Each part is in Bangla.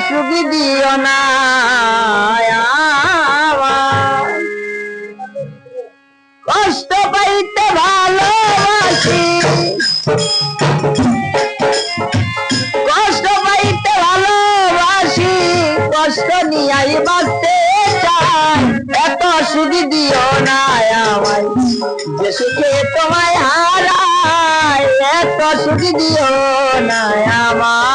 সুখ দিও না আমায়। কষ্ট পাইতে ভালোবাসি, কষ্ট পাইতে ভালোবাসি, কষ্ট নিয়াই বাঁচতে চাই। এত সুখ দিও না আমায়, যে সুখে তোমায় হারাই। এত সুখ দিও না আমায়।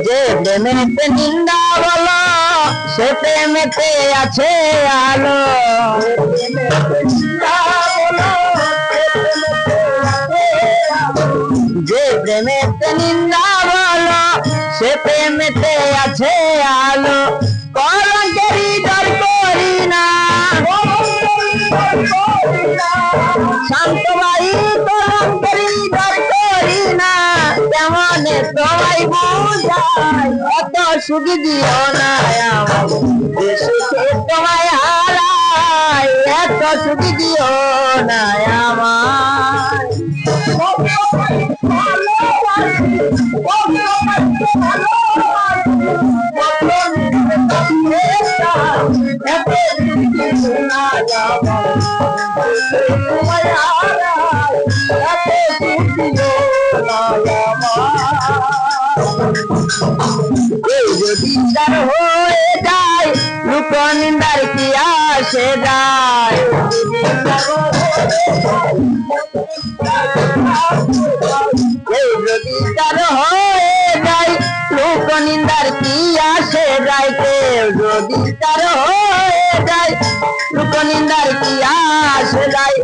যে প্রেমেতে নিন্দা বলো, সে প্রেমেতে আছে আলো। যে প্রেমেতে নিন্দা বলো, সে প্রেমেতে আছে আলো। কলঙ্কেরই ডর করি না, শান্ত ভাই কলঙ্কেরই ডর করি না। কেমনে তোমায় বুঝাই, এত সুখ দিও না আমায়, যে সুখে তোমায় হারাই। এত সুখ দিও না আমায়। যদি তার হয়ে যায়, লোক নিন্দার কি আসে যায়। যদি তার হয়ে যায়, লোক নিন্দার কি আসে যায়। কেউ যদি তার হয়ে যায়, লোক নিন্দার কি আসে যায়।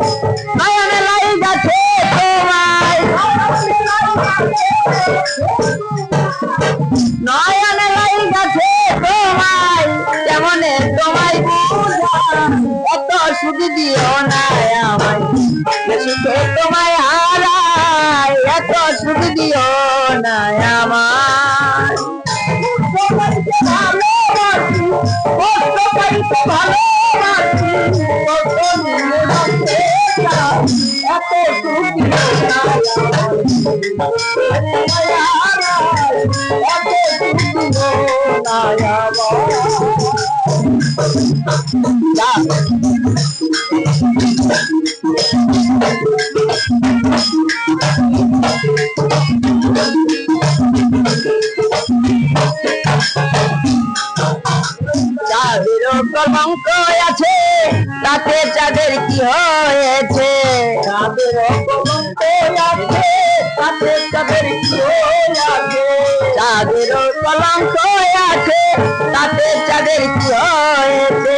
নয়নে লাই গাছে তোমায়, নয়নে লাই গাছে তোমায়, কেমনে তোমায় বুঝাই। এত সুখ দিও না আমায়, যে সুখে তোমায় হারাই। এত সুখ দিও না আমায়। যাদের কলঙ্ক আছে, তাতে যাদের কি হয়েছে। যাদের কলঙ্ক আছে, তাতে যাদের কি হয়েছে। যাদের কলঙ্ক আছে, তাতে যাদের কি হয়েছে।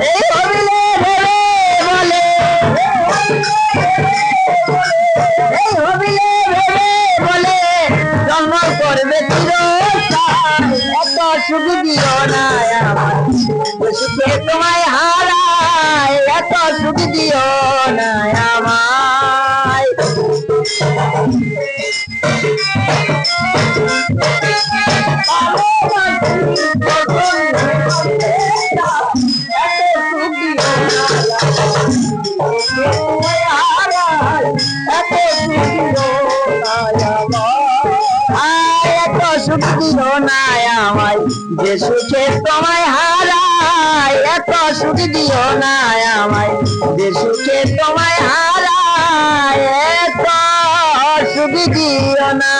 এই হবিলে ভেবে বলে, এই হবিলে ভেবে বলে, জন্ম করবে চিরকাল। এত সুখ দিও না আমায়, যে সুখে তোমায় হারাই। এত সুখ দিও না আমায়। এত সুখ দিও না আমায়, যে সুখে তোমায় হারাই। এত সুখ দিও না আমায়, যে সুখে তোমায় হারাই। এত সুখ দিও না।